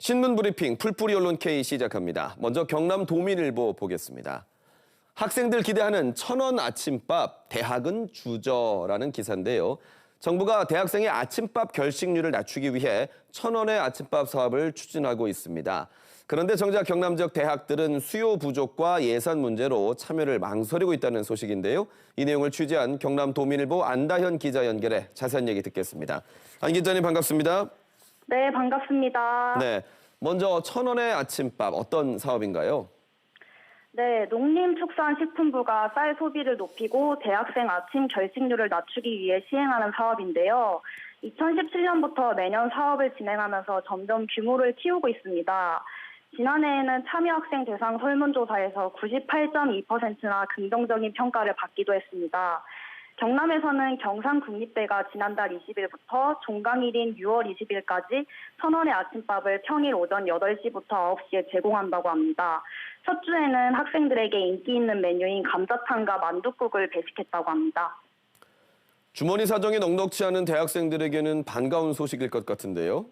신문 브리핑 풀뿌리 언론 K 시작합니다. 먼저 경남 도민일보 보겠습니다. 학생들 기대하는 1,000원 아침밥, 대학은 주저라는 기사인데요. 정부가 대학생의 아침밥 결식률을 낮추기 위해 1,000원의 아침밥 사업을 추진하고 있습니다. 그런데 정작 경남 지역 대학들은 수요 부족과 예산 문제로 참여를 망설이고 있다는 소식인데요. 이 내용을 취재한 경남 도민일보 안다현 기자 연결해 자세한 얘기 듣겠습니다. 안 기자님 반갑습니다. 네, 반갑습니다. 네, 먼저 1,000원의 아침밥 어떤 사업인가요? 네, 농림축산식품부가 쌀 소비를 높이고 대학생 아침 결식률을 낮추기 위해 시행하는 사업인데요. 2017년부터 매년 사업을 진행하면서 점점 규모를 키우고 있습니다. 지난해에는 참여 학생 대상 설문조사에서 98.2%나 긍정적인 평가를 받기도 했습니다. 경남에서는 경상국립대가 지난달 20일부터 종강일인 6월 20일까지 1,000원의 아침밥을 평일 오전 8시부터 9시에 제공한다고 합니다. 첫 주에는 학생들에게 인기 있는 메뉴인 감자탕과 만둣국을 배식했다고 합니다. 주머니 사정이 넉넉치 않은 대학생들에게는 반가운 소식일 것 같은데요.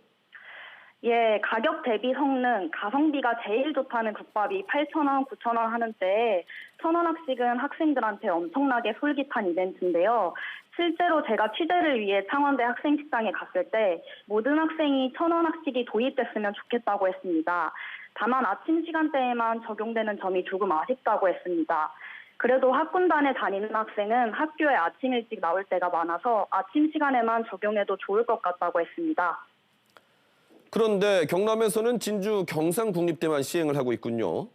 예, 가격 대비 성능, 가성비가 제일 좋다는 국밥이 8,000원, 9,000원 하는 때에 1,000원 학식은 학생들한테 엄청나게 솔깃한 이벤트인데요. 실제로 제가 취재를 위해 창원대 학생식당에 갔을 때 모든 학생이 1,000원 학식이 도입됐으면 좋겠다고 했습니다. 다만 아침 시간대에만 적용되는 점이 조금 아쉽다고 했습니다. 그래도 학군단에 다니는 학생은 학교에 아침 일찍 나올 때가 많아서 아침 시간에만 적용해도 좋을 것 같다고 했습니다. 그런데 경남에서는 진주 경상국립대만 시행을 하고 있군요.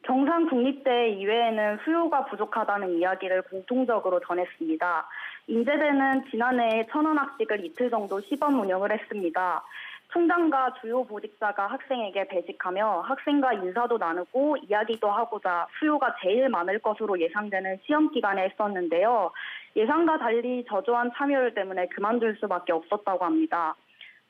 경상국립대 이외에는 수요가 부족하다는 이야기를 공통적으로 전했습니다. 인제대는 지난해에 1,000원 학식을 이틀 정도 시범 운영을 했습니다. 총장과 주요 보직자가 학생에게 배식하며 학생과 인사도 나누고 이야기도 하고자 수요가 제일 많을 것으로 예상되는 시험 기간에 했었는데요. 예상과 달리 저조한 참여율 때문에 그만둘 수밖에 없었다고 합니다.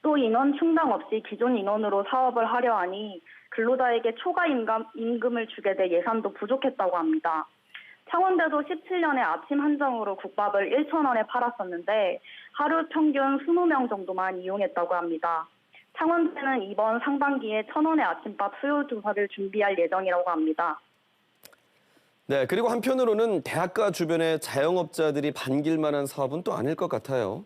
또 인원 충당 없이 기존 인원으로 사업을 하려 하니 근로자에게 초과 임금을 주게 돼 예산도 부족했다고 합니다. 창원대도 17년에 아침 한정으로 국밥을 1,000원에 팔았었는데 하루 평균 20명 정도만 이용했다고 합니다. 창원대는 이번 상반기에 1,000원의 아침밥 수요 조사를 준비할 예정이라고 합니다. 네, 그리고 한편으로는 대학가 주변의 자영업자들이 반길 만한 사업은 또 아닐 것 같아요.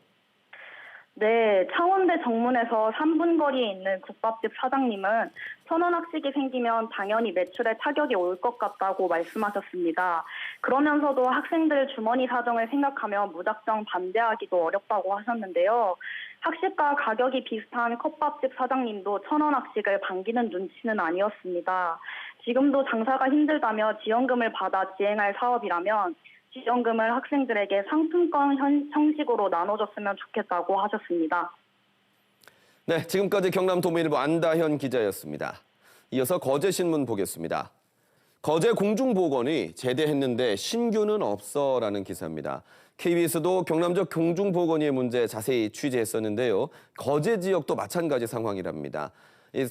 네, 창원대 정문에서 3분 거리에 있는 국밥집 사장님은 1,000원 학식이 생기면 당연히 매출에 타격이 올 것 같다고 말씀하셨습니다. 그러면서도 학생들 주머니 사정을 생각하며 무작정 반대하기도 어렵다고 하셨는데요. 학식과 가격이 비슷한 컵밥집 사장님도 1,000원 학식을 반기는 눈치는 아니었습니다. 지금도 장사가 힘들다며 지원금을 받아 지행할 사업이라면 지원금을 학생들에게 상품권 형식으로 나눠줬으면 좋겠다고 하셨습니다. 네, 지금까지 경남 도민일보 안다현 기자였습니다. 이어서 거제신문 보겠습니다. 거제 공중보건이 제대했는데 신규는 없어라는 기사입니다. KBS도 경남 지역 공중보건의의 문제 자세히 취재했었는데요. 거제 지역도 마찬가지 상황이랍니다.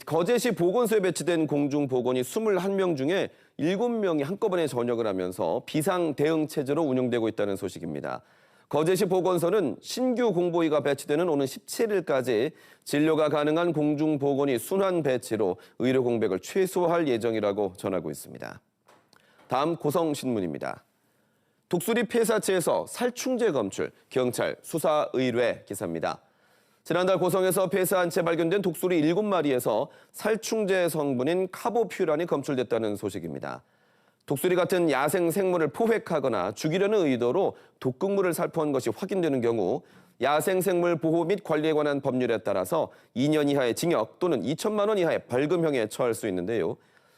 거제시 보건소에 배치된 공중보건이 21명 중에 7명이 한꺼번에 전역을 하면서 비상 대응 체제로 운영되고 있다는 소식입니다. 거제시 보건소는 신규 공보위가 배치되는 오는 17일까지 진료가 가능한 공중보건이 순환 배치로 의료 공백을 최소화할 예정이라고 전하고 있습니다. 다음 고성신문입니다. 독수리 폐사체에서 살충제 검출, 경찰 수사 의뢰 기사입니다. 지난달 고성에서 폐사한 채 발견된 독수리 7마리에서 살충제 성분인 카보퓨란이 검출됐다는 소식입니다. 독수리 같은 야생 생물을 포획하거나 죽이려는 의도로 독극물을 살포한 것이 확인되는 경우 야생 생물 보호 및 관리에 관한 법률에 따라서 2년 이하의 징역 또는 2천만 원 이하의 벌금형에 처할 수 있는데요.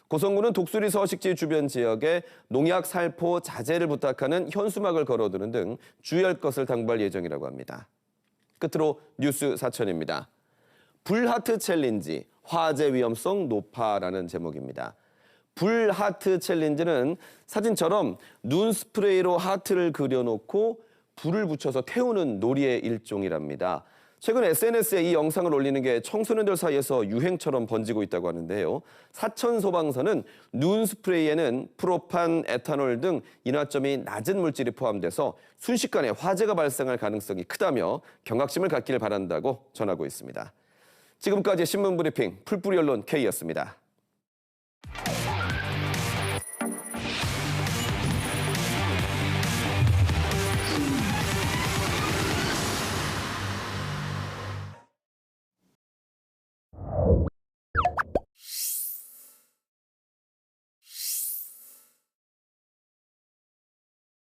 고성군은 독수리 서식지 주변 지역에 농약 살포 자제를 부탁하는 현수막을 걸어두는 등 주의할 것을 당부할 예정이라고 합니다. 끝으로 뉴스 사천입니다. 불하트 챌린지, 화재 위험성 높아라는 제목입니다. 불하트 챌린지는 사진처럼 눈 스프레이로 하트를 그려놓고 불을 붙여서 태우는 놀이의 일종이랍니다. 최근 SNS에 이 영상을 올리는 게 청소년들 사이에서 유행처럼 번지고 있다고 하는데요. 사천소방서는 눈 스프레이에는 프로판, 에탄올 등 인화점이 낮은 물질이 포함돼서 순식간에 화재가 발생할 가능성이 크다며 경각심을 갖기를 바란다고 전하고 있습니다. 지금까지 신문 브리핑 풀뿌리 언론 K였습니다.